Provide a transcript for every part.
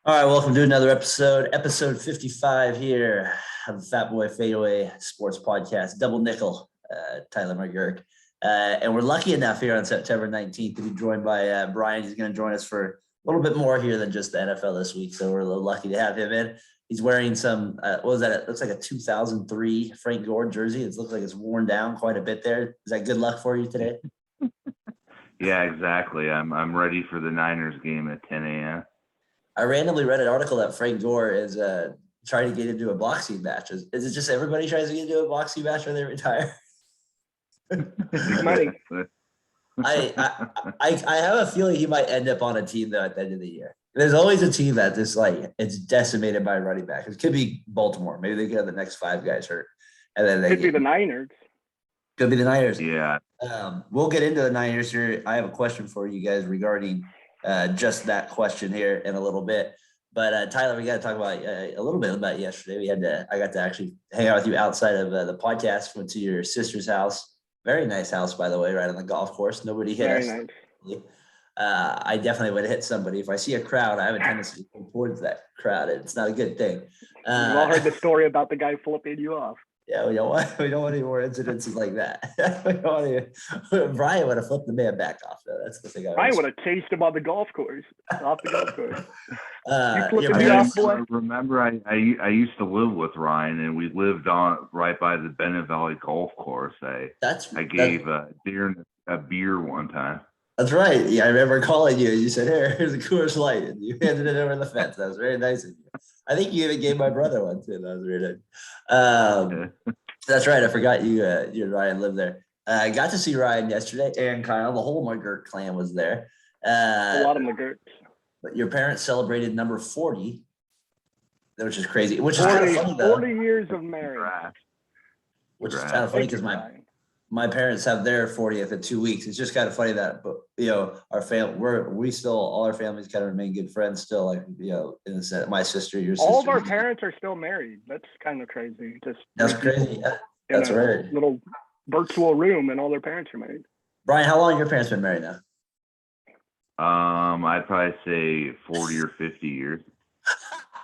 All right, welcome to another episode 55 here of the Fatboy FadeAway Sports Podcast, Double Nickel, Tyler McGurk. And we're lucky enough here on September 19th to be joined by Brian. He's going to join us for a little bit more here than just the NFL this week, so we're a little lucky to have him in. He's wearing some, what was that? It looks like a 2003 Frank Gore jersey. It looks like it's worn down quite a bit there. Is that good luck for you today? Yeah, exactly. I'm ready for the Niners game at 10 a.m. I randomly read an article that Frank Gore is trying to get into a boxing match. Is it just everybody tries to get into a boxing match when they retire? Money. I have a feeling he might end up on a team though at the end of the year. There's always a team that just it's decimated by running back. It could be Baltimore. Maybe they could have the next five guys hurt, and then Could be the Niners. Could be the Niners. Yeah. We'll get into the Niners here. I have a question for you guys regarding just that question here in a little bit. But Tyler, we got to talk about a little bit about yesterday. I got to actually hang out with you outside of the podcast. Went to your sister's house. Very nice house, by the way, right on the golf course. Nobody hit us. Nice. I definitely would hit somebody. If I see a crowd, I have a tendency to go towards that crowd. It's not a good thing. We've all heard the story about the guy flipping you off. Yeah, we don't want any more incidences like that. Brian would have flipped the man back off, though. That's the thing. I would have chased him on the golf course, off the golf course. I remember I used to live with Ryan, and we lived on right by the Bennett Valley Golf Course. I gave Darren a beer one time. That's right. Yeah, I remember calling you. You said, here's a Coors Light, and you handed it over the fence. That was very nice of you. I think you even gave my brother one too. That was really nice. That's right. I forgot you and Ryan lived there. I got to see Ryan yesterday, and Kyle. The whole McGurk clan was there. A lot of McGurks. But your parents celebrated number 40, which is crazy. Which is kind of funny, though. 40 years of marriage. Which is kind of funny because my parents have their 40th in 2 weeks. It's just kind of funny that, our family, all our families kind of remain good friends still, in the sense, my sister, your sister. All of our parents are still married. That's kind of crazy. That's crazy. Yeah. That's right. Little virtual room and all their parents are married. Brian, how long have your parents been married now? I'd probably say 40 or 50 years.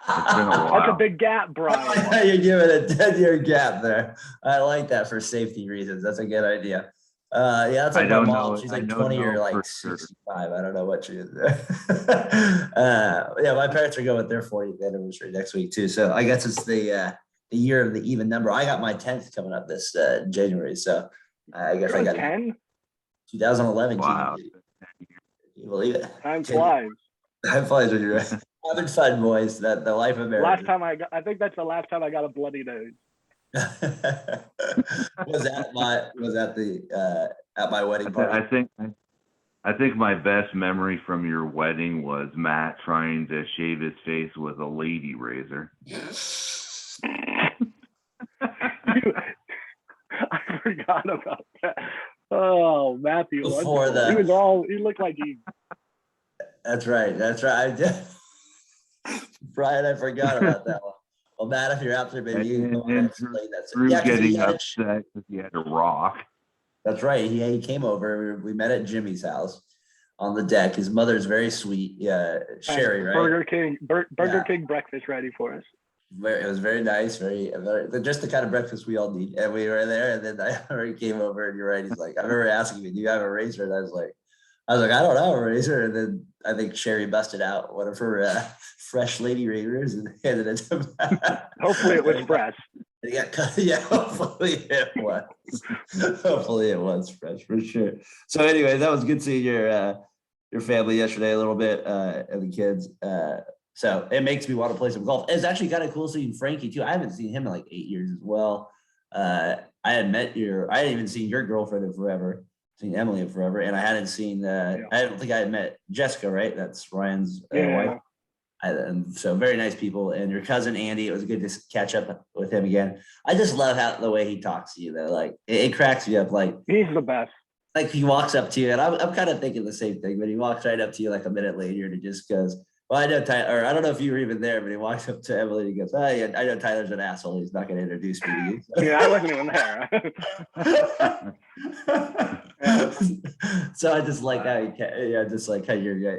It's been a while. That's a big gap, Brian. You're giving a 10-year gap there. I like that for safety reasons. That's a good idea. That's like my mom. She's like 20 or 65. Sure. I don't know what she is. My parents are going with their 40th anniversary next week too. So I guess it's the year of the even number. I got my 10th coming up this January. So I guess I got 10. 2011. Wow. Can you believe it? Time flies. Time flies when you're having fun, boys. That the life of marriage. I think that's the last time I got a bloody nose. was at my wedding party? I think my best memory from your wedding was Matt trying to shave his face with a lady razor. I forgot about that. Oh, Matthew. He looked like he. That's right. Brian, I forgot about that one. Well, Matt, if you're out there, maybe you can explain that. Drew getting upset because he had to rock. That's right. He came over. We met at Jimmy's house on the deck. His mother's very sweet. Yeah, Sherry, right? Burger King breakfast ready for us. It was very nice, very just the kind of breakfast we all need. And we were there, and then I already came over, and you're right. He's like, I remember asking me, do you have a razor? And I was like, I don't have a razor. And then I think Sherry busted out one of her fresh lady razors and handed it to me. Hopefully it was fresh. Yeah, hopefully it was. Hopefully it was fresh for sure. So anyway, that was good seeing your family yesterday a little bit and the kids. So it makes me want to play some golf. It's actually kind of cool seeing Frankie too. I haven't seen him in like 8 years as well. I hadn't even seen your girlfriend in forever. Seen Emily in forever, and I hadn't seen. I don't think I had met Jessica. Right, that's Ryan's wife. And so very nice people. And your cousin Andy, it was good to catch up with him again. I just love the way he talks to you. Though, like it cracks me up. Like he's the best. Like he walks up to you, and I'm kind of thinking the same thing. But he walks right up to you like a minute later, and he just goes, Well, I know Tyler, or I don't know if you were even there, but he walks up to Emily and he goes, "Oh, yeah, I know Tyler's an asshole. He's not going to introduce me to you." Yeah, I wasn't even there. So I just like how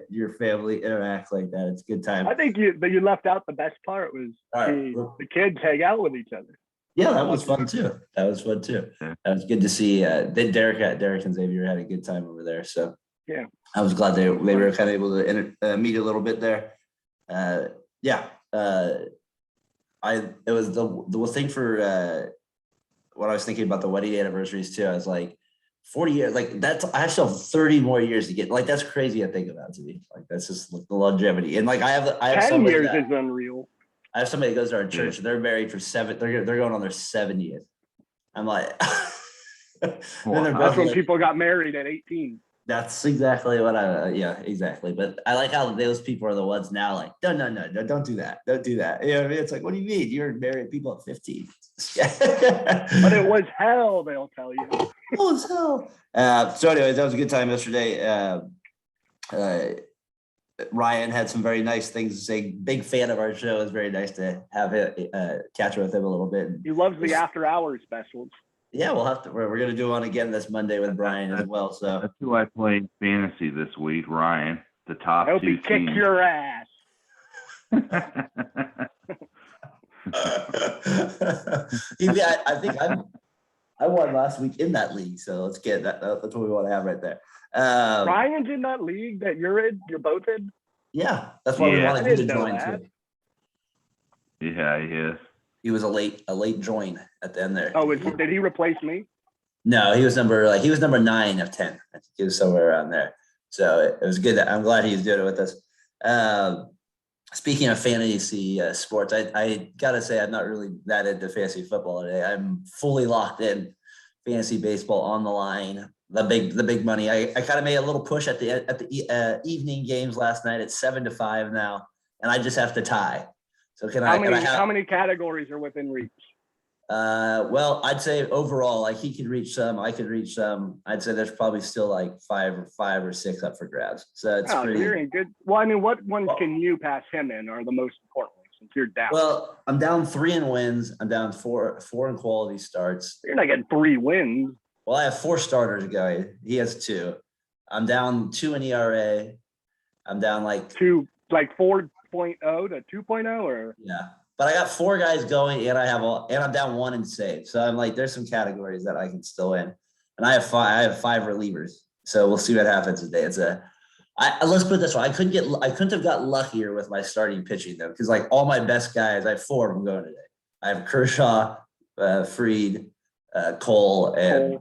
your family interacts like that. It's a good time. I think you left out the best part was the kids hang out with each other. Yeah, that was fun too. That was good to see. Then Derek and Xavier had a good time over there. So yeah, I was glad they were kind of able to meet a little bit there. It was the thing for when I was thinking about the wedding anniversaries too. I was like, 40 years, like that's, I still have 30 more years to get, like that's crazy to think about to me. Like that's just like the longevity. And like I have 10 years is unreal. I have somebody that goes to our church. They're married for 7. They're going on their 70th. I'm like, that's when people got married at 18. That's exactly what exactly. But I like how those people are the ones now like, no, don't do that. Don't do that. You know what I mean? It's like, what do you mean? You're married people at 15. But it was hell, they'll tell you. It was hell. So anyways, that was a good time yesterday. Ryan had some very nice things to say. Big fan of our show. It's very nice to have it catch up with him a little bit. He loves the after hours specials. Yeah, we'll have to. We're going to do one again this Monday with Brian as well. So that's who I played fantasy this week, Ryan. The top I hope 2 he teams. kick your ass. I think I won last week in that league, so let's get that. That's what we want to have right there. Ryan's in that league that you're in. You're both in. Yeah, that's why we wanted you to join too. Yeah, he is. He was a late join at the end there. Oh, did he replace me? No, he was number 9 of 10. I think he was somewhere around there. So it was good. I'm glad he's doing it with us. Speaking of fantasy sports, I gotta say I'm not really that into fantasy football today. I'm fully locked in. Fantasy baseball on the line. The big money. I kind of made a little push at the evening games last night. It's 7-5 now, and I just have to tie. So how many categories are within reach? Well, I'd say overall, like he could reach some, I could reach some. I'd say there's probably still like 5 or 6 up for grabs. So it's pretty. You're in good. Well, I mean, what ones can you pass him in are the most important ones since you're down? Well, I'm down 3 in wins. I'm down 4 in quality starts. You're not getting 3 wins. Well, I have 4 starters going. He has 2. I'm down 2 in ERA. I'm down like 4.0 to 2.0 or yeah. But I got 4 guys going, and I'm down 1 in save. So I'm like, there's some categories that I can still win, and I have 5 relievers. So we'll see what happens today. Let's put it this way: I couldn't have got luckier with my starting pitching though, because like all my best guys, I have 4 of them going today. I have Kershaw, Fried, Cole, and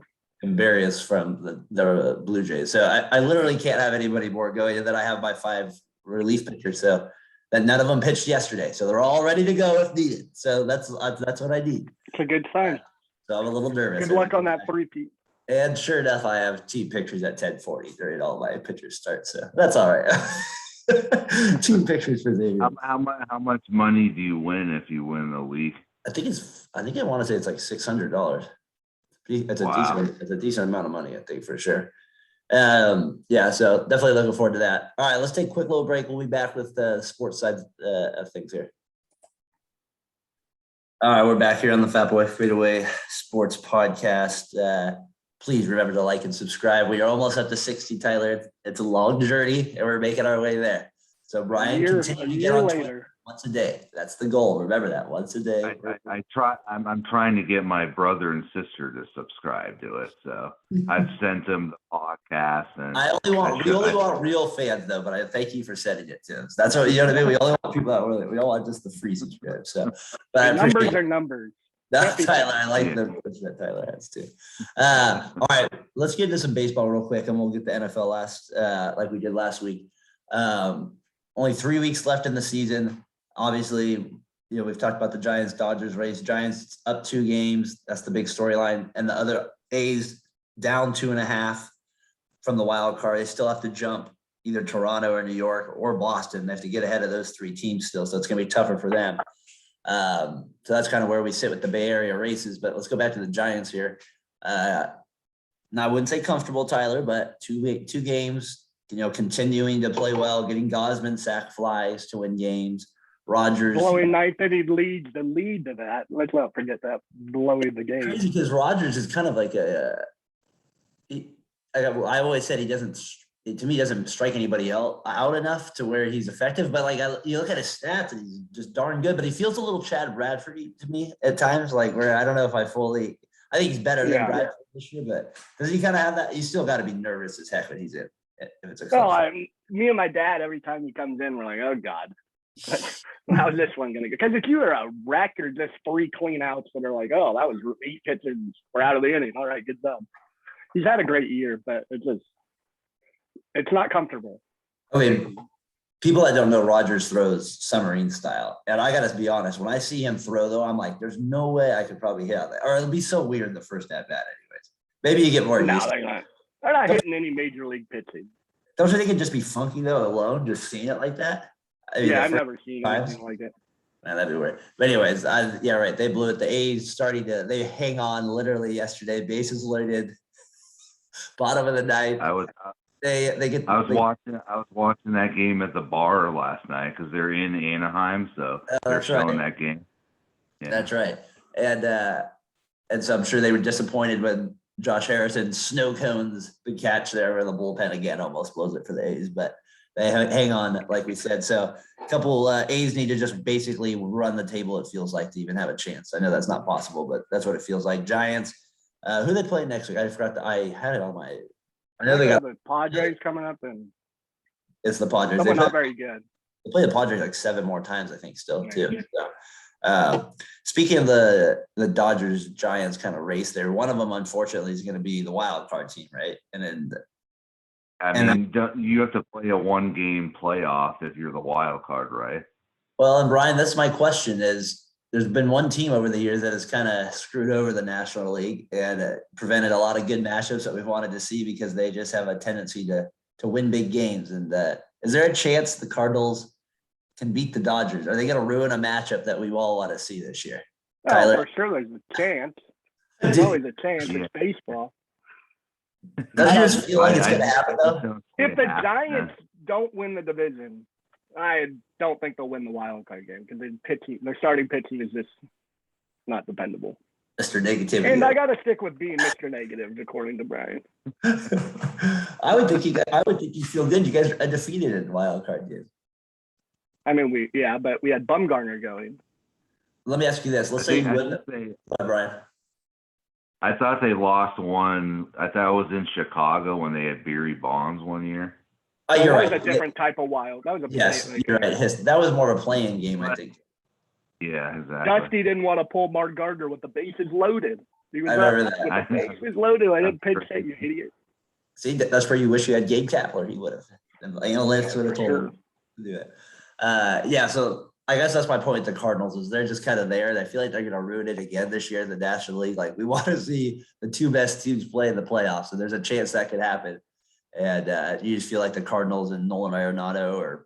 Barrios from the Blue Jays. So I literally can't have anybody more going, and then I have my 5 relief pitchers. So. That none of them pitched yesterday, so they're all ready to go if needed. So that's what I need. It's a good sign. So I'm a little nervous. Good luck on that 3-peat. And sure enough, I have team pictures at 10:40 during all my pitchers start. So that's all right. Team pictures for Xavier. How much money do you win if you win the league? I want to say it's like $600. It's a decent amount of money, I think, for sure. So definitely looking forward to that. All right, let's take a quick little break. We'll be back with the sports side of things here. All right, we're back here on the Fatboy FadeAway Sports Podcast. Please remember to like and subscribe. We are almost up to 60, Tyler. It's a long journey, and we're making our way there. So Brian, continue to get on Twitter once a day. That's the goal. Remember that, once a day. I'm trying to get my brother and sister to subscribe to it. So I've sent them the podcast. And we only want real fans though, but I thank you for sending it to us. That's what, you know what I mean? We only want people that we don't want just the free subscribers. So but numbers are numbers. That's Tyler. I like the that Tyler has too. All right, let's get into some baseball real quick, and we'll get the NFL last, like we did last week. Only 3 weeks left in the season. Obviously, we've talked about the Giants-Dodgers race. Giants up 2 games. That's the big storyline. And the other A's down 2.5 from the wild card. They still have to jump either Toronto or New York or Boston. They have to get ahead of those 3 teams still. So it's going to be tougher for them. So that's kind of where we sit with the Bay Area races. But let's go back to the Giants here. Now, I wouldn't say comfortable, Tyler, but two games continuing to play well, getting Gosman sack flies to win games. Rodgers blowing ninth inning leads the lead to that. Let's not forget that, blowing the game. Crazy because Rodgers is kind of like I always said he doesn't strike anybody else out enough to where he's effective. But like you look at his stats and he's just darn good. But he feels a little Chad Bradford to me at times. Like where I don't know if I think he's better than Bradford this year. But does he kind of have that? You still got to be nervous as heck when he's in. If it's a me and my dad, every time he comes in, we're like, oh God, how's this one gonna go? Because if you were a wreck or just 3 clean outs that are like, oh, that was 8 pitches, we're out of the inning. All right, good job. He's had a great year, but it's not comfortable. Okay, people that don't know, Rodgers throws submarine style, and I gotta be honest. When I see him throw, though, I'm like, there's no way I could probably hit on that, or it'll be so weird the first at bat, anyways. Maybe you get more used to it. They're not hitting any major league pitching. Don't you think it'd just be funky though, alone, just seeing it like that? I mean, I've never seen anything like it. Man, that'd be weird. But anyways, right. They blew it. The A's they hang on literally yesterday. Bases loaded. Bottom of the ninth. I was watching that game at the bar last night because they're in Anaheim, so they're showing that game. Yeah. That's right. And so I'm sure they were disappointed when Josh Harrison snow cones the catch there where the bullpen again almost blows it for the A's, but they hang on, like we said. So a couple A's need to just basically run the table, it feels like, to even have a chance. I know that's not possible, but that's what it feels like. Giants, who they play next week? I forgot I had it on my – I know they got – the Padres coming up, and it's the Padres. They're not very good. They play the Padres like 7 more times, I think, still, too. So, speaking of the Dodgers Giants kind of race there, one of them unfortunately is going to be the wild card team, right? And then you have to play a 1-game playoff if you're the wild card, right? Well, and Brian, that's my question: is there's been one team over the years that has kind of screwed over the National League and prevented a lot of good matchups that we've wanted to see because they just have a tendency to win big games. And is there a chance the Cardinals can beat the Dodgers? Are they going to ruin a matchup that we all want to see this year? Tyler? For sure there's a chance. There's always a chance. It's baseball. Doesn't you just feel like it's going to happen, though? If the Giants don't win the division, I don't think they'll win the wild card game because their starting pitching is just not dependable. Mr. Negativity. And I got to stick with being Mr. Negative, according to Brian. I would think you feel good. You guys are undefeated in the wild card game. I mean, but we had Bumgarner going. Let me ask you this. Let's say you wouldn't. Brian. I thought they lost one. I thought it was in Chicago when they had Barry Bonds one year. Oh, you're right. That was a different type of wild. That was you're right. That was more of a playing game, I think. Yeah, exactly. Dusty didn't want to pull Mark Gardner with the bases loaded. I remember that. With the bases loaded. I didn't pitch that, you idiot. See, that's where you wish you had Gabe Kapler. He would have. The analytics would have told him to do it. So I guess that's my point. The Cardinals is they're just kind of there. I feel like they're going to ruin it again this year in the National League. Like we want to see the 2 best teams play in the playoffs, and there's a chance that could happen. And you just feel like the Cardinals and Nolan Arenado,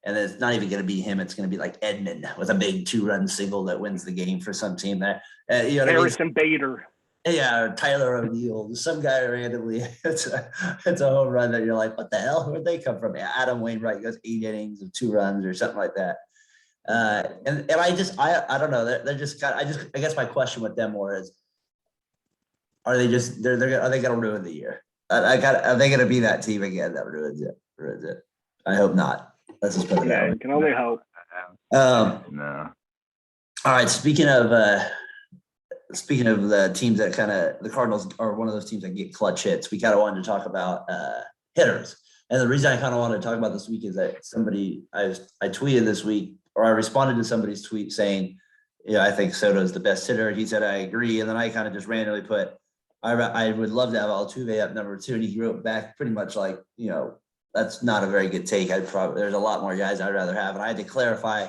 and it's not even going to be him. It's going to be like Edmund with a big 2-run single that wins the game for some team there. Harrison Bader. Yeah, Tyler O'Neill, some guy randomly. It's a home run that you're like, what the hell? Where'd they come from? Adam Wainwright goes 8 innings of 2 runs or something like that. And I don't know. They're just I guess my question with them more is, are they going to ruin the year? Are they going to be that team again that ruins it? I hope not. Let's just put it that way. You can only hope. No. All right. Speaking of the teams that the Cardinals are one of those teams that get clutch hits. We kind of wanted to talk about hitters. And the reason I kind of wanted to talk about this week is that I tweeted this week, or I responded to somebody's tweet saying, I think Soto is the best hitter. He said, I agree. And then I kind of just randomly put, I would love to have Altuve up number 2. And he wrote back pretty much like, that's not a very good take. There's a lot more guys I'd rather have. And I had to clarify,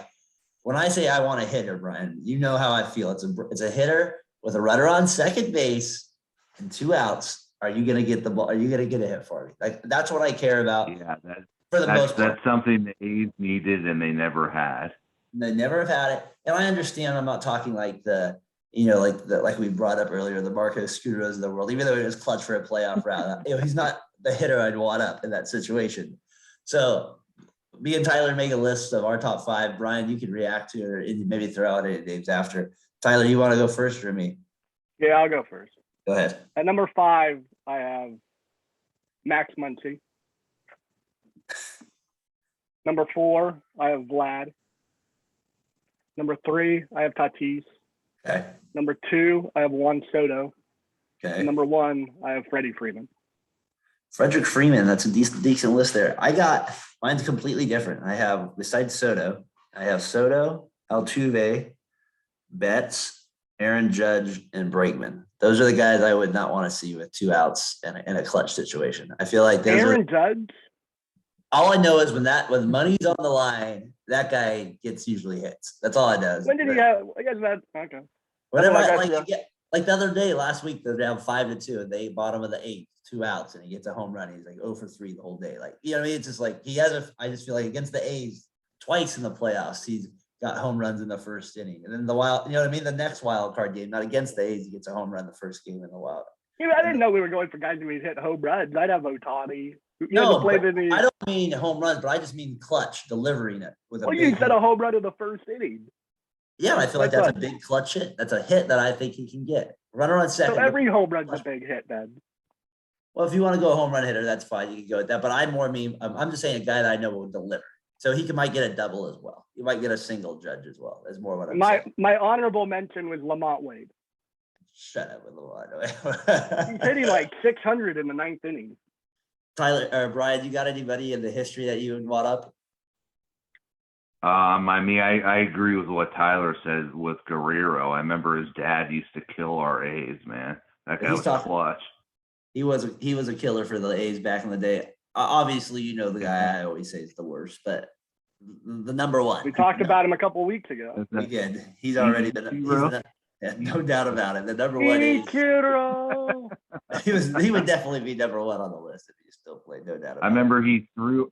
when I say I want a hitter, Brian, you know how I feel. It's a hitter with a runner on second base and 2 outs. Are you going to get the ball? Are you going to get a hit for me? Like, that's what I care about. Yeah, most part. That's something the A's needed and they never had. They never have had it. And I understand I'm not talking like like we brought up earlier, the Marco Scuderos of the world, even though he was clutch for a playoff route. He's not the hitter I'd want up in that situation. So me and Tyler make a list of our top 5. Brian, you can react to it or maybe throw out any names after. Tyler, you want to go first or me? Yeah, I'll go first. Go ahead. At number 5, I have Max Muncy. Number 4, I have Vlad. Number 3, I have Tatis. Okay. Number 2, I have Juan Soto. Okay. And number 1, I have Freddie Freeman. Frederick Freeman, that's a decent list there. I got mine's completely different. I have, besides Soto, I have Soto, Altuve, Betts, Aaron Judge, and Bregman. Those are the guys I would not want to see with 2 outs in a clutch situation. I feel like Aaron Judge. All I know is when money's on the line, that guy gets usually hits. That's all I know. When did he have? I guess that okay. Whatever. Like the other day, last week, they're down 5-2, and they bottom of the 8th, 2 outs, and he gets a home run. He's like 0 for 3 the whole day. Like, you know what I mean? It's just like I just feel like against the A's twice in the playoffs, he's got home runs in the first inning, and then the wild. You know what I mean? The next wild card game, not against the A's, he gets a home run the first game in the wild. Yeah, I didn't know we were going for guys who would hit home runs. I'd have Ohtani. No, I don't mean home runs, but I just mean clutch, delivering it with a. Well, you said a home run in the first inning. Yeah, I feel like that's a big clutch hit. That's a hit that I think he can get. Runner on second. So every home run's a big hit, then. Well, if you want to go a home run hitter, that's fine. You can go with that. But I'm just saying a guy that I know will deliver. So he might get a double as well. He might get a single Judge as well. That's more what I'm saying. My honorable mention was Lamont Wade. Shut up with Lamont. He's hitting like 600 in the 9th inning. Tyler or Brian, you got anybody in the history that you would want up? I agree with what Tyler said with Guerrero. I remember his dad used to kill our A's, man. That guy was clutch. He was a killer for the A's back in the day. Obviously, you know the guy I always say is the worst, but the number one. We talked about him a couple of weeks ago. We did. He's already been. No doubt about it. The number one is. He would definitely be number 1 on the list if he still played. No doubt about it. I remember he threw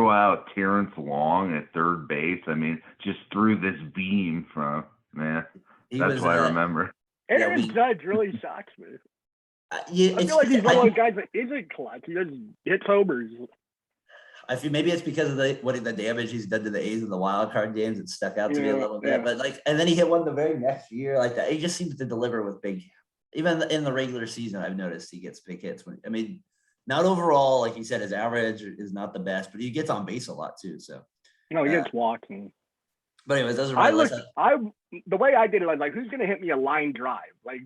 out Terrence Long at third base. I mean, just threw this beam from man. That's what I remember. Aaron Judge really shocks me. I feel like he's one of those guys that isn't clutch. He just hits homers. I feel maybe it's because of the damage he's done to the A's in the wild card games. It stuck out to me a little bit, but and then he hit one the very next year like that. He just seems to deliver with big. Even in the regular season, I've noticed he gets big hits. Not overall, like you said, his average is not the best, but he gets on base a lot too. So he gets walking. But anyways, those are the way I did it. I was like, who's going to hit me a line drive? Like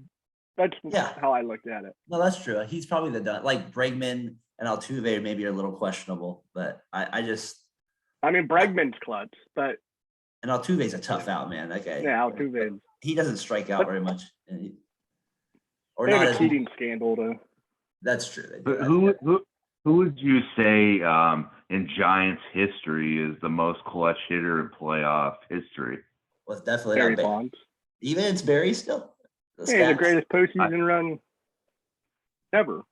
that's how I looked at it. No, that's true. He's probably like Bregman and Altuve maybe are a little questionable, but Bregman's clutch, but and Altuve's a tough out, man. That guy. Yeah, Altuve. He doesn't strike out very much. Or not a cheating scandal though. That's true. But who would you say in Giants history is the most clutch hitter in playoff history? Well, it's definitely Barry Bonds. Even it's Barry still. The greatest postseason run ever.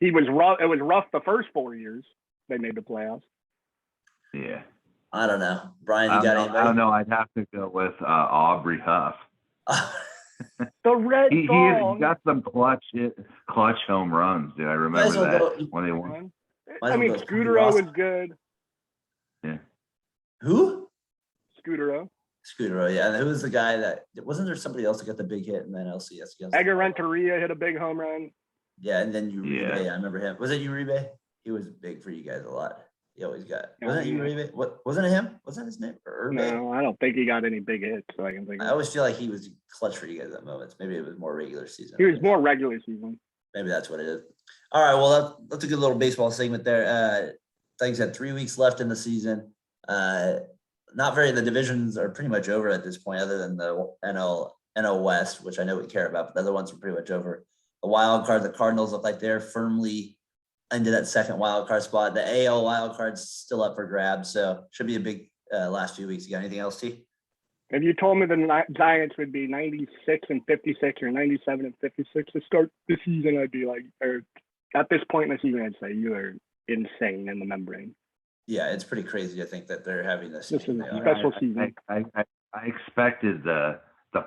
He was rough. It was rough the first 4 years they made the playoffs. Yeah. I don't know. Brian, you got anybody? I don't know. I'd have to go with Aubrey Huff. The red he got some clutch home runs, dude. I remember that when they won. Scudero was good. Yeah. Who? Scudero, yeah. And who was the guy that wasn't there somebody else that got the big hit in the NLCS? Edgar Renteria hit a big home run. Yeah, and then Uribe. Yeah, I remember him. Was it Uribe? He was big for you guys a lot. He always got. Wasn't it Uribe? Wasn't it him? Was that his name? Or no, I don't think he got any big hits. So I can think. I always feel like he was clutch for you guys at moments. Maybe it was more regular season. He was more regular season. Maybe that's what it is. All right. Well, that's a good little baseball segment there. Like I said, 3 weeks left in the season. The divisions are pretty much over at this point, other than the NL West, which I know we care about, but the other ones are pretty much over. The wild card, the Cardinals look like they're firmly into that second wild card spot. The AL wild card's still up for grabs, so should be a big last few weeks. You got anything else, T? If you told me the Giants would be 96-56 or 97-56 to start the season, I'd be like, or at this point in the season, I'd say you are insane in the membrane. Yeah, it's pretty crazy to think that they're having this. This is a special season. I expected the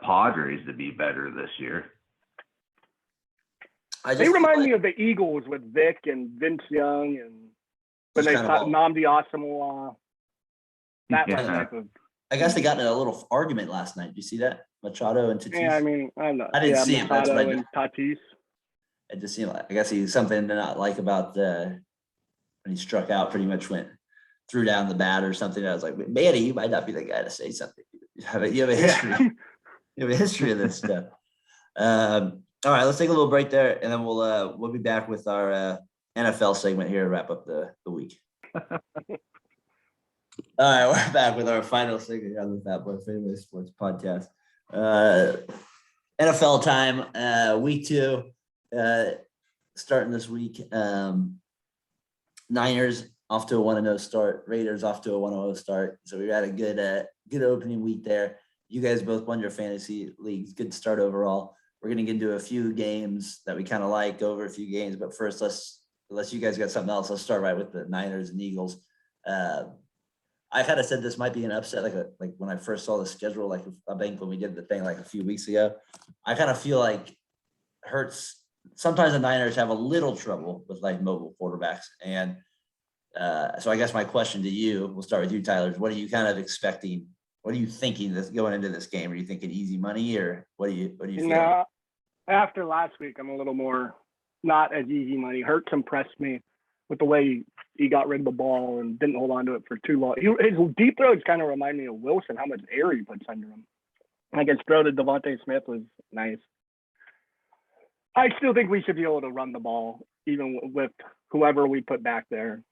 Padres to be better this year. They remind me of the Eagles with Vic and Vince Young, and When they cut Namdi Asamoah, that type of. I guess they got in a little argument last night. Did you see that? Machado and Tatis. Yeah, I mean, I didn't see it. That's Machado and Tatis. It just seemed like, I guess he's something to not like about when he struck out, pretty much threw down the bat or something. I was like, Manny, you might not be the guy to say something. You have a history. Yeah. You have a history of this stuff. All right, let's take a little break there, and then we'll be back with our NFL segment here to wrap up the week. All right, we're back with our final segment on the Fatboy FadeAway Sports Podcast. NFL time, week 2, starting this week. Niners off to a 1-0 start. Raiders off to a 1-0 start. So we had a good opening week there. You guys both won your fantasy leagues. Good start overall. We're gonna get into a few games that we kind of like, go over a few games. But first, unless you guys got something else, let's start right with the Niners and Eagles. I kind of said this might be an upset, like when I first saw the schedule, like I think when we did the thing like a few weeks ago. I kind of feel like Hurts. Sometimes the Niners have a little trouble with like mobile quarterbacks, and so I guess my question to you, we'll start with you, Tyler. What are you kind of expecting? What are you thinking this going into this game? Are you thinking easy money, or what do you feel? No, after last week, I'm a little more not as easy money. Hurts impressed me with the way he got rid of the ball and didn't hold on to it for too long. His deep throws kind of remind me of Wilson, how much air he puts under him. Like his throw to Devontae Smith was nice. I still think we should be able to run the ball, even with whoever we put back there.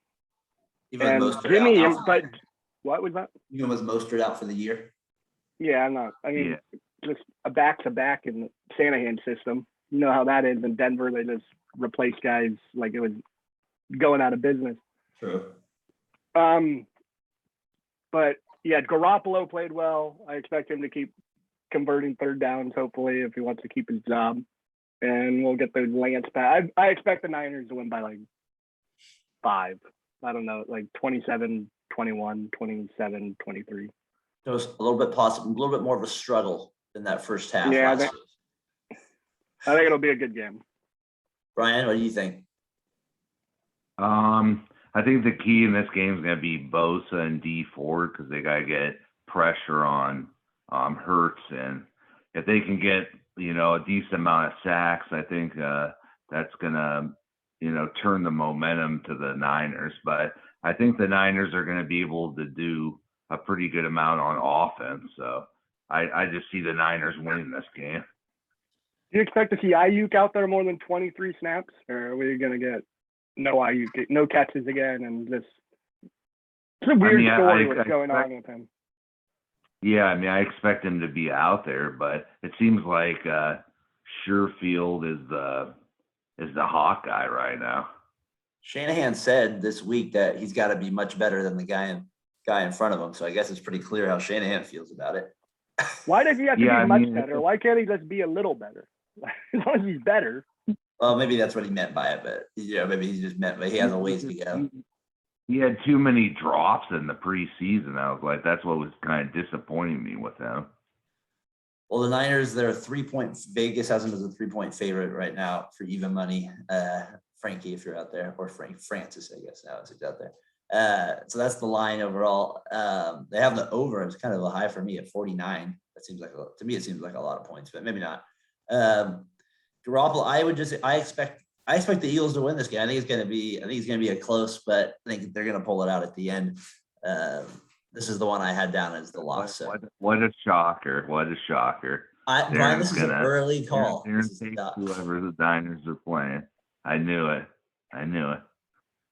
Even and Mostert Jimmy, out but what was that? Even with Mostert out for the year? Yeah, I'm not. I mean, just a back-to-back in the Shanahan system. You know how that is in Denver. They just replace guys like it was going out of business. True. But yeah, Garoppolo played well. I expect him to keep converting third downs, hopefully, if he wants to keep his job. And we'll get those Lance back. I expect the Niners to win by like 5. I don't know, like 27-21, 27-23. It was a little bit more of a struggle than that first half. Yeah, I think it'll be a good game. Brian, what do you think? I think the key in this game is going to be Bosa and D Ford because they got to get pressure on Hurts, and if they can get a decent amount of sacks, I think that's going to turn the momentum to the Niners. But I think the Niners are going to be able to do a pretty good amount on offense. So I just see the Niners winning this game. Do you expect to see Ayuk out there more than 23 snaps, or are we going to get no Ayuk, no catches again, and just it's a weird story what's going on with him? Yeah, I mean, I expect him to be out there, but it seems like Sherfield is the hot guy right now. Shanahan said this week that he's got to be much better than the guy in front of him. So I guess it's pretty clear how Shanahan feels about it. Why does he have to be much better? Why can't he just be a little better? As long as he's better. Well, maybe that's what he meant by it, but maybe he just meant, but he has a ways to go. He had too many drops in the preseason. I was like, that's what was kind of disappointing me with him. Well, the Niners, they're Vegas has them as a 3-point favorite right now for even money. Frankie, if you're out there, or Francis, I guess now is out there. So that's the line overall. They have the over. It's kind of a high for me at 49. That seems like to me, it seems like a lot of points, but maybe not. Garoppolo, I expect the Eagles to win this game. I think it's going to be a close, but I think they're going to pull it out at the end. This is the one I had down as the loss. So. What a shocker. What a shocker. Brian, this is an early call. Whoever the Niners are playing. I knew it. All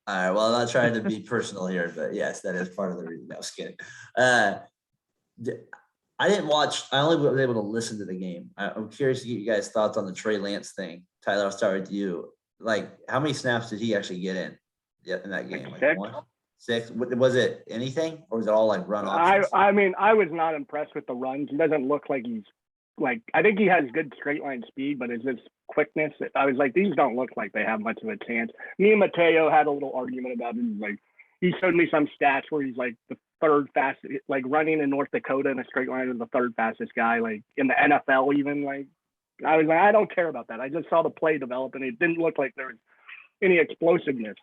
right. Well, I'm not trying to be personal here, but yes, that is part of the reason. I was kidding. I didn't watch. I only was able to listen to the game. I'm curious to get you guys' thoughts on the Trey Lance thing. Tyler, I'll start with you. Like, how many snaps did he actually get in that game? Like 6. 1? 6? Was it anything, or was it all like run options? I mean, I was not impressed with the runs. He doesn't look like he's like. I think he has good straight line speed, but it's just quickness. I was like, these don't look like they have much of a chance. Me and Mateo had a little argument about it. Like, he showed me some stats where he's like the third fastest, like running in North Dakota in a straight line is the third fastest guy, like in the NFL even. Like, I was like, I don't care about that. I just saw the play develop, and it didn't look like there was any explosiveness.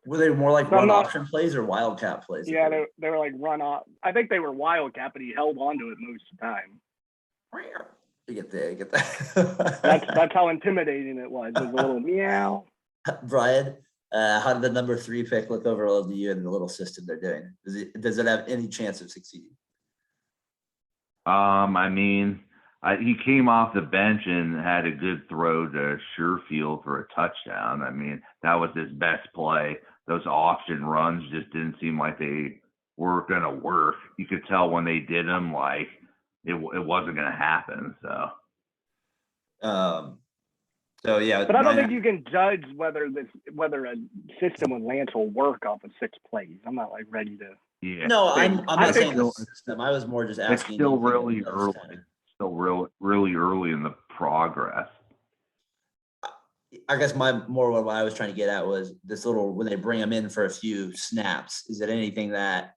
Were they more like run option plays or wildcat plays? Yeah, they were like run off. I think they were wildcat, but he held on to it most of the time. You get that. That's how intimidating it was. It was a little meow. Brian, how did the number 3 pick look overall to you and the little system they're doing? Does it have any chance of succeeding? I mean, he came off the bench and had a good throw to Sherfield for a touchdown. I mean, that was his best play. Those option runs just didn't seem like they were going to work. You could tell when they did them, like it wasn't going to happen. So yeah. But I don't think you can judge whether a system with Lance will work off of 6 plays. I'm not like ready to. Yeah. No, I'm not saying the system. I was more just asking. It's still really early. Still really early in the progress. I guess what I was trying to get at was this little, when they bring them in for a few snaps, is it anything that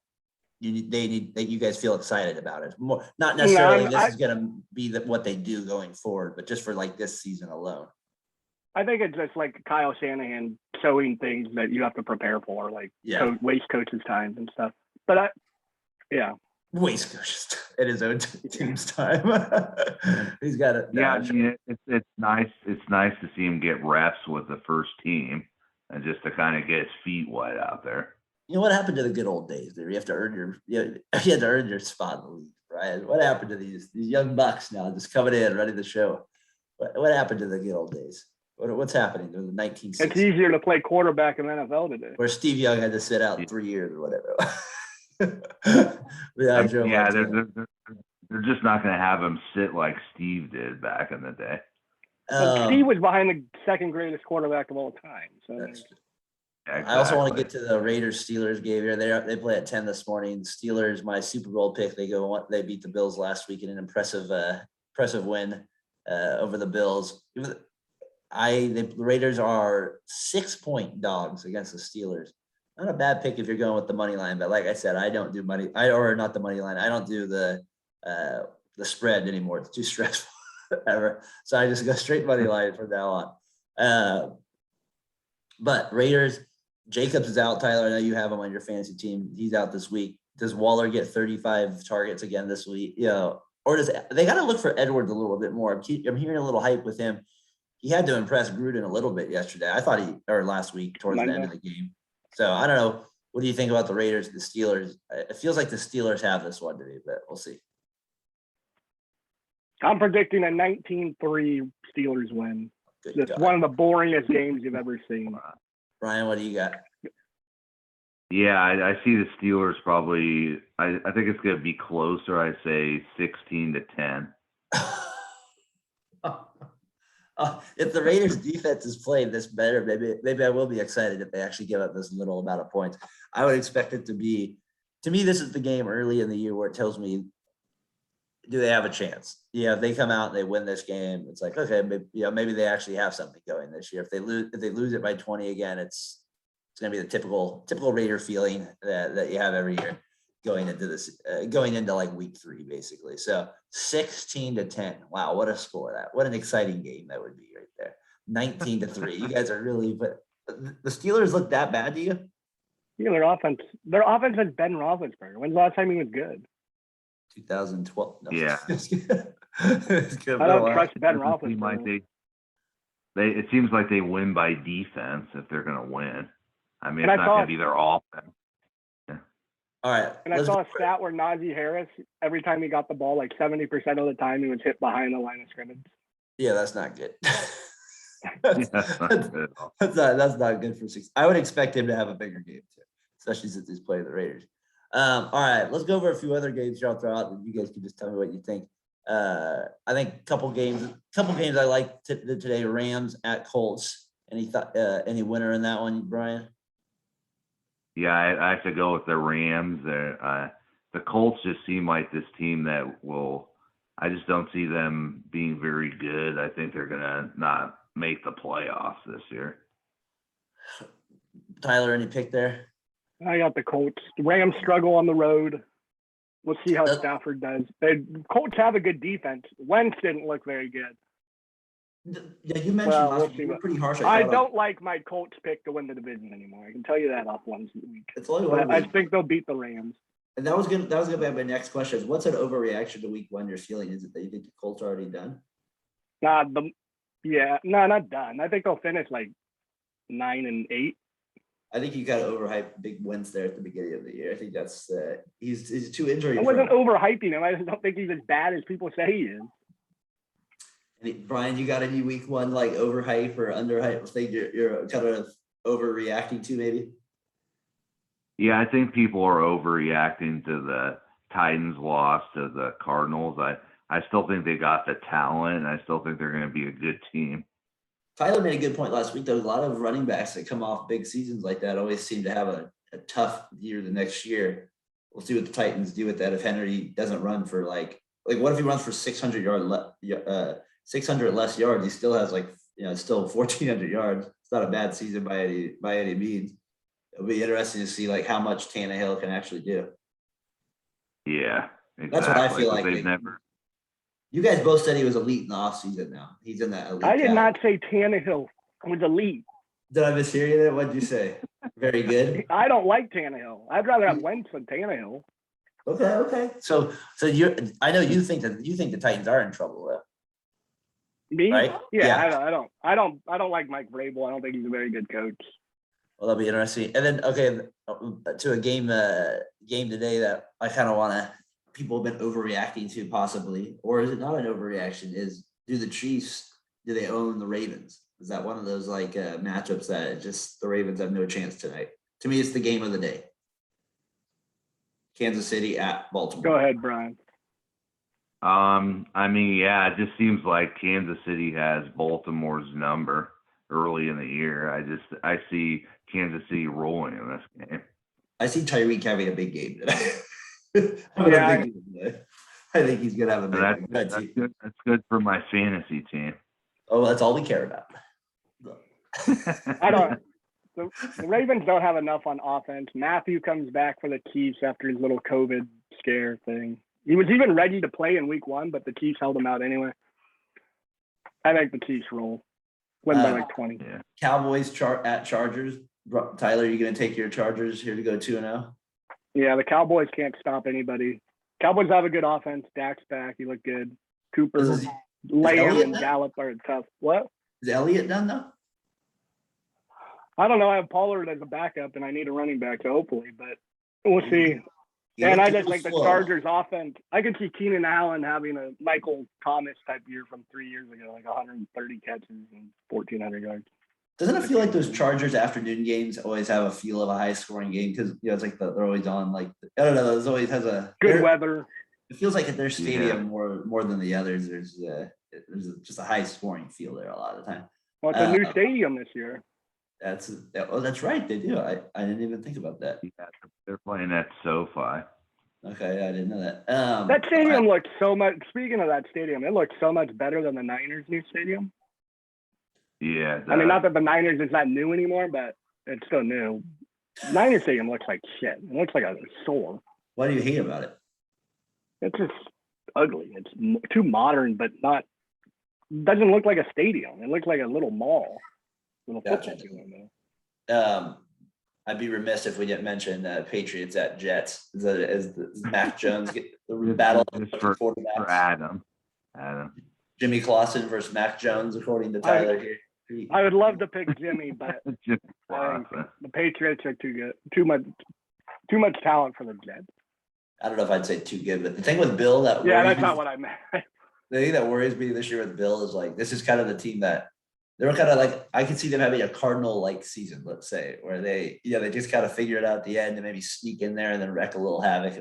that you guys feel excited about it? More, not necessarily this is going to be what they do going forward, but just for like this season alone. I think it's just like Kyle Shanahan showing things that you have to prepare for, like waste coaches' time and stuff. But waste coaches at his own team's time. He's got it. Yeah, I mean, it's nice. It's nice to see him get reps with the first team and just to kind of get his feet wet out there. You know what happened to the good old days? There, you have to earn your spot in the league, right? What happened to these young bucks now just coming in ready to show? What happened to the good old days? What's happening in the 1960s? It's easier to play quarterback in the NFL today. Where Steve Young had to sit out 3 years or whatever. They're just not going to have him sit like Steve did back in the day. Steve was behind the second greatest quarterback of all time. So that's true. Yeah, exactly. I also want to get to the Raiders-Steelers game here. They play at 10 this morning. Steelers, my Super Bowl pick. They beat the Bills last week in an impressive win over the Bills. The Raiders are 6-point dogs against the Steelers. Not a bad pick if you're going with the money line, but like I said, I don't do not the money line. I don't do the spread anymore. It's too stressful ever. So I just go straight money line from now on. But Raiders, Jacobs is out. Tyler, I know you have him on your fantasy team. He's out this week. Does Waller get 35 targets again this week? Or they got to look for Edwards a little bit more. I'm hearing a little hype with him. He had to impress Gruden a little bit yesterday. I thought last week towards the end of the game. So I don't know. What do you think about the Raiders, the Steelers? It feels like the Steelers have this one to me, but we'll see. I'm predicting a 19-3 Steelers win. It's one of the boringest games you've ever seen. Brian, what do you got? Yeah, I see the Steelers probably. I think it's going to be closer. I say 16-10. If the Raiders defense is playing this better, maybe I will be excited if they actually give up this little amount of points. I would expect it to be. To me, this is the game early in the year where it tells me, do they have a chance? Yeah, if they come out and they win this game, it's like, okay, maybe they actually have something going this year. If they lose it by 20 again, it's going to be the typical Raider feeling that you have every year going into like week 3, basically. So 16-10. Wow, what a score what an exciting game that would be right there. 19-3. You guys are really, but the Steelers look that bad to you? Yeah, their offense has Ben Roethlisberger. When's the last time he was good? 2012. No. Yeah. I don't trust Ben Roethlisberger. It seems like they win by defense if they're going to win. I mean, it's not going to be their offense. Yeah. All right. And I saw a stat where Najee Harris, every time he got the ball, like 70% of the time he was hit behind the line of scrimmage. Yeah, that's not good. That's not good for 6. I would expect him to have a bigger game too, especially since he's playing the Raiders. All right, let's go over a few other games here. I'll throw out, and you guys can just tell me what you think. I think a couple games I like today. Rams at Colts. Any winner in that one, Brian? Yeah, I have to go with the Rams. The Colts just seem like this team that will. I just don't see them being very good. I think they're gonna not make the playoffs this year. Tyler, any pick there? I got the Colts. The Rams struggle on the road. We'll see how Stafford does. Colts have a good defense. Wentz didn't look very good. Yeah, you mentioned last week, you were pretty harsh. I don't like my Colts pick to win the division anymore. I can tell you that off one week. It's only one week. I think they'll beat the Rams. And that was gonna be my next question. Is what's an overreaction to week one you're feeling? Is it that you think the Colts are already done? Not done. I think they'll finish like 9-8. I think you got to overhype big wins there at the beginning of the year. I think that's he's too injury. I wasn't overhyping him. I just don't think he's as bad as people say he is. Brian, you got any week one like overhype or underhype thing you're kind of overreacting to maybe? Yeah, I think people are overreacting to the Titans loss to the Cardinals. I still think they got the talent, and I still think they're going to be a good team. Tyler made a good point last week. There's a lot of running backs that come off big seasons like that always seem to have a tough year the next year. We'll see what the Titans do with that if Henry doesn't run for like what if he runs for 600 less yards? He still has still 1,400 yards. It's not a bad season by any means. It'll be interesting to see like how much Tannehill can actually do. Yeah, exactly. That's what I feel like. They've never. You guys both said he was elite in the offseason now. He's in that elite. I did not say Tannehill was elite. Did I mishear you there? What did you say? Very good. I don't like Tannehill. I'd rather have Wentz than Tannehill. Okay. So I know you think the Titans are in trouble though. Me? Right? Yeah. I don't like Mike Vrabel. I don't think he's a very good coach. Well, that'll be interesting. And then to a game today that I kind of want to. People have been overreacting to possibly, or is it not an overreaction? Do the Chiefs, do they own the Ravens? Is that one of those matchups that just the Ravens have no chance tonight? To me, it's the game of the day. Kansas City at Baltimore. Go ahead, Brian. I mean, yeah, it just seems like Kansas City has Baltimore's number early in the year. I see Kansas City rolling in this game. I see Tyreek having a big game today. I think he's gonna have a big. That's good. That's good for my fantasy team. Oh, that's all we care about. I don't. The Ravens don't have enough on offense. Matthew comes back for the Chiefs after his little COVID scare thing. He was even ready to play in week one, but the Chiefs held him out anyway. I think the Chiefs roll. Win by like 20. Yeah. Cowboys at Chargers. Tyler, are you gonna take your Chargers here to go 2-0? Yeah, the Cowboys can't stop anybody. Cowboys have a good offense. Dak's back. He looked good. Cooper, Lamb, and Gallup are tough. What? Is Elliott done, though? I don't know. I have Pollard as a backup, and I need a running back, so hopefully. But we'll see. And I just think the Chargers offense, I can see Keenan Allen having a Michael Thomas type year from 3 years ago, like 130 catches and 1,400 yards. Doesn't it feel like those Chargers afternoon games always have a feel of a high scoring game? Because it's like they're always on I don't know. There's always has a good weather. It feels like at their stadium more than the others. There's just a high scoring feel there a lot of the time. Well, it's a new stadium this year. That's right. They do. I didn't even think about that. Yeah, they're playing at SoFi. Okay, I didn't know that. That stadium looks so much. Speaking of that stadium, it looks so much better than the Niners' new stadium. Yeah. I mean, not that the Niners is not new anymore, but it's still new. Niners stadium looks like shit. It looks like a sore. What do you hate about it? It's just ugly. It's too modern, but not. Doesn't look like a stadium. It looks like a little mall. Gotcha. I'd be remiss if we didn't mention Patriots at Jets. As Mac Jones get the battle for Adam. Jimmy Clausen versus Mac Jones, according to Tyler here. I would love to pick Jimmy, but the Patriots are too good. Too much talent for the Jets. I don't know if I'd say too good, but the thing with Bill that's not what I meant. The thing that worries me this year with Bill is this is kind of the team that they were kind of I could see them having a Cardinal-like season, let's say, where they just kind of figure it out at the end and maybe sneak in there and then wreak a little havoc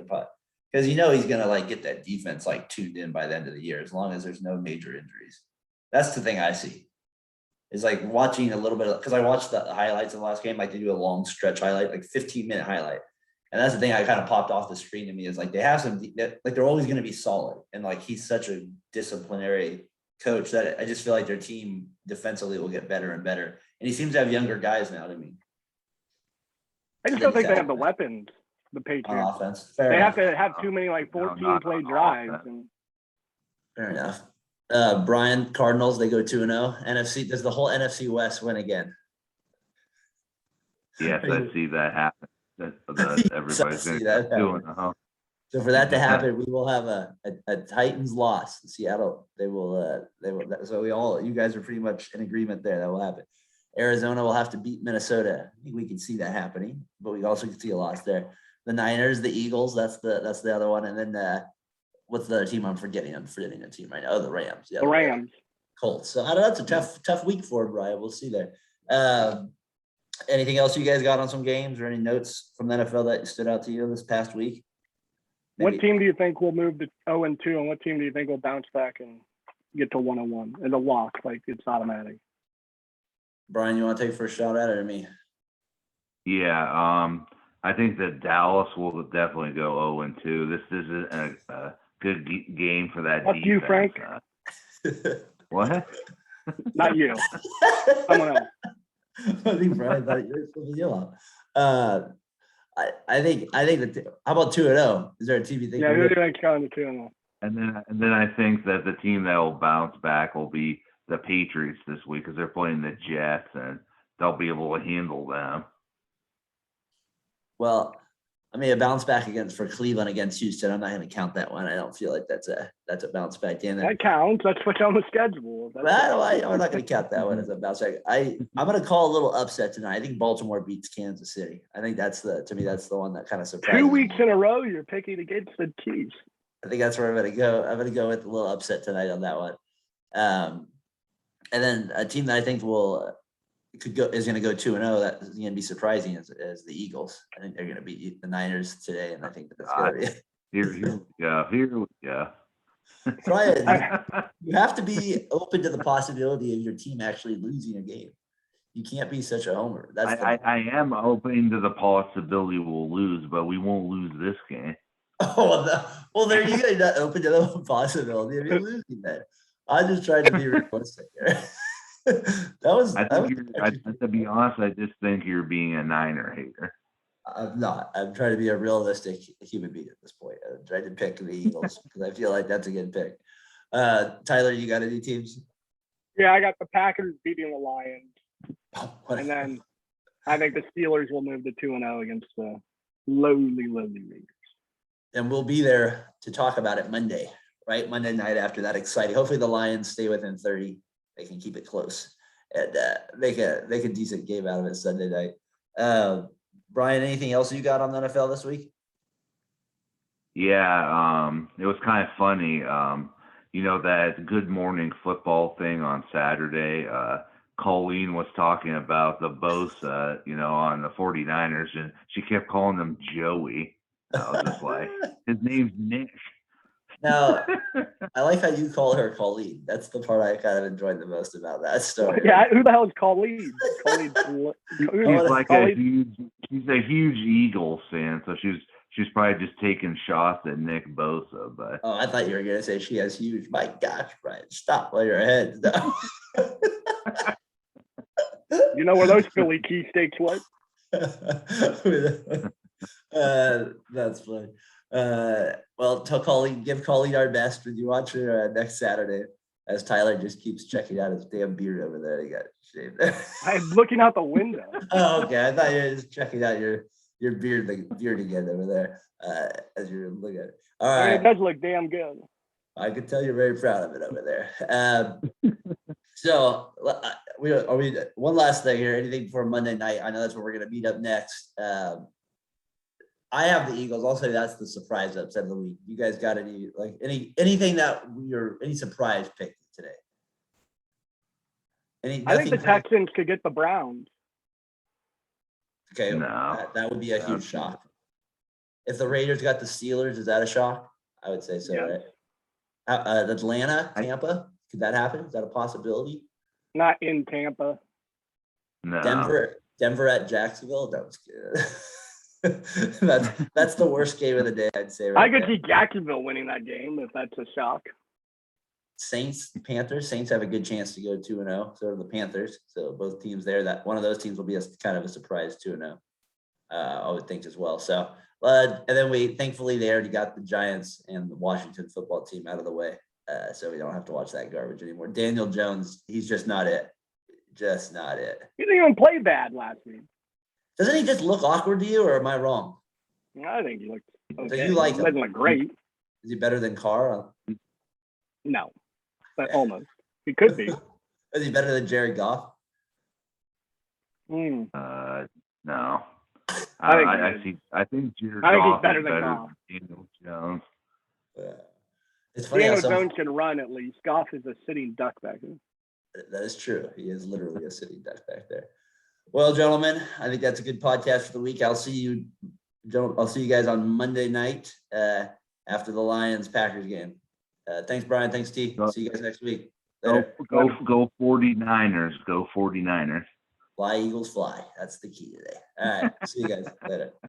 because he's gonna get that defense tuned in by the end of the year as long as there's no major injuries. That's the thing I see. Is watching a little bit because I watched the highlights of the last game. They do a long stretch highlight, 15-minute highlight, and that's the thing I kind of popped off the screen to me is they have some they're always going to be solid, and he's such a disciplinary coach that I just feel like their team defensively will get better and better, and he seems to have younger guys now. I mean, I just don't think they have the weapons. The Patriots on offense. They have to have too many 14 play drives. Fair enough. Brian, Cardinals, they go 2-0. NFC, does the whole NFC West win again? Yes, I see that happen. Everybody's going to do it. So for that to happen, we will have a Titans loss. Seattle, they will. So you guys are pretty much in agreement there. That will happen. Arizona will have to beat Minnesota. I think we can see that happening, but we also can see a loss there. The Niners, the Eagles, that's the other one, and then what's the other team I'm forgetting? I'm forgetting a team right now. Oh, the Rams. Yeah, the Rams. Colts. So I don't know. It's a tough week for Brian. We'll see there. Anything else you guys got on some games or any notes from the NFL that stood out to you this past week? Maybe. What team do you think will move to 0-2, and what team do you think will bounce back and get to 1-1 and a lock? Like it's automatic. Brian, you want to take first shot at it or me? Yeah, I think that Dallas will definitely go 0-2. This is a good game for that defense. You, Frank. What? Not you. Someone else. I think Brian thought you were supposed to yell out. I think that. How about 2-0? Is there a team you think? Yeah, we're going to count the 2-0. And then I think that the team that will bounce back will be the Patriots this week because they're playing the Jets and they'll be able to handle them. Well, I mean, a bounce back for Cleveland against Houston. I'm not going to count that one. I don't feel like that's a bounce back game. That counts. That's what's on the schedule. I'm not going to count that one as a bounce back. I'm going to call a little upset tonight. I think Baltimore beats Kansas City. I think that's the one that kind of surprises 2 weeks in a row you're picking against the Chiefs. I think that's where I'm going to go. I'm going to go with a little upset tonight on that one. And then a team that I think is going to go 2-0. That is going to be surprising as the Eagles. I think they're going to beat the Niners today, and I think that's going to be here we go. Brian, you have to be open to the possibility of your team actually losing a game. You can't be such a homer. I am open to the possibility we'll lose, but we won't lose this game. Well, there you go. Not open to the possibility of you losing that. I'm just trying to be realistic here. To be honest, I just think you're being a Niner hater. I'm not. I'm trying to be a realistic human being at this point. I'm trying to pick the Eagles because I feel like that's a good pick. Tyler, you got any teams? Yeah, I got the Packers beating the Lions. And then I think the Steelers will move to 2-0 against the lowly Raiders. And we'll be there to talk about it Monday, right? Monday night after that exciting. Hopefully the Lions stay within 30. They can keep it close and make a decent game out of it Sunday night. Brian, anything else you got on the NFL this week? Yeah, it was kind of funny. That Good Morning Football thing on Saturday. Colleen was talking about the Bosa, on the 49ers, and she kept calling him Joey. I was just like, his name's Nick. Now, I like how you call her Colleen. That's the part I kind of enjoyed the most about that story. Yeah, who the hell is Colleen? She's a huge Eagles fan, so she's probably just taking shots at Nick Bosa. But I thought you were gonna say she has huge. My gosh, Brian, stop while you're ahead. No. You know where those Philly cheesesteaks went? That's funny. Well, give Colleen our best when you watch her next Saturday, as Tyler just keeps checking out his damn beard over there. He got shaved. I'm looking out the window. Oh, okay. I thought you were just checking out your beard again over there as you're looking at it. All right. It does look damn good. I can tell you're very proud of it over there. So one last thing here. Anything before Monday night? I know that's where we're going to meet up next. I have the Eagles. I'll say that's the surprise upset of the week. You guys got anything that any surprise pick today? I think the Texans could get the Browns. Okay, no, that would be a huge shock. If the Raiders got the Steelers, is that a shock? I would say so, yeah. Right? Atlanta, Tampa, could that happen? Is that a possibility? Not in Tampa. No. Denver at Jacksonville. That was good. that's the worst game of the day, I'd say. I could see Jacksonville winning that game if that's a shock. Saints, Panthers. Saints have a good chance to go 2-0. So do the Panthers. So both teams there. That one of those teams will be kind of a surprise 2-0. I would think as well. So, and then thankfully they already got the Giants and the Washington football team out of the way. so we don't have to watch that garbage anymore. Daniel Jones, he's just not it. Just not it. He didn't even play bad last week. Doesn't he just look awkward to you, or am I wrong? I think he looked okay. So you like him? He doesn't look great. Is he better than Carr? No, but almost. He could be. Is he better than Jared Goff? No. I think Jared Goff is better better than Goff. than Daniel Jones. It's funny Daniel Jones can run at least. Goff is a sitting duck back there. That is true. He is literally a sitting duck back there. Well, gentlemen, I think that's a good podcast for the week. I'll see you guys on Monday night after the Lions-Packers game. Thanks, Brian. Thanks, T. See you guys next week. Go 49ers. Go 49ers. Fly, Eagles, fly. That's the key today. All right. See you guys later.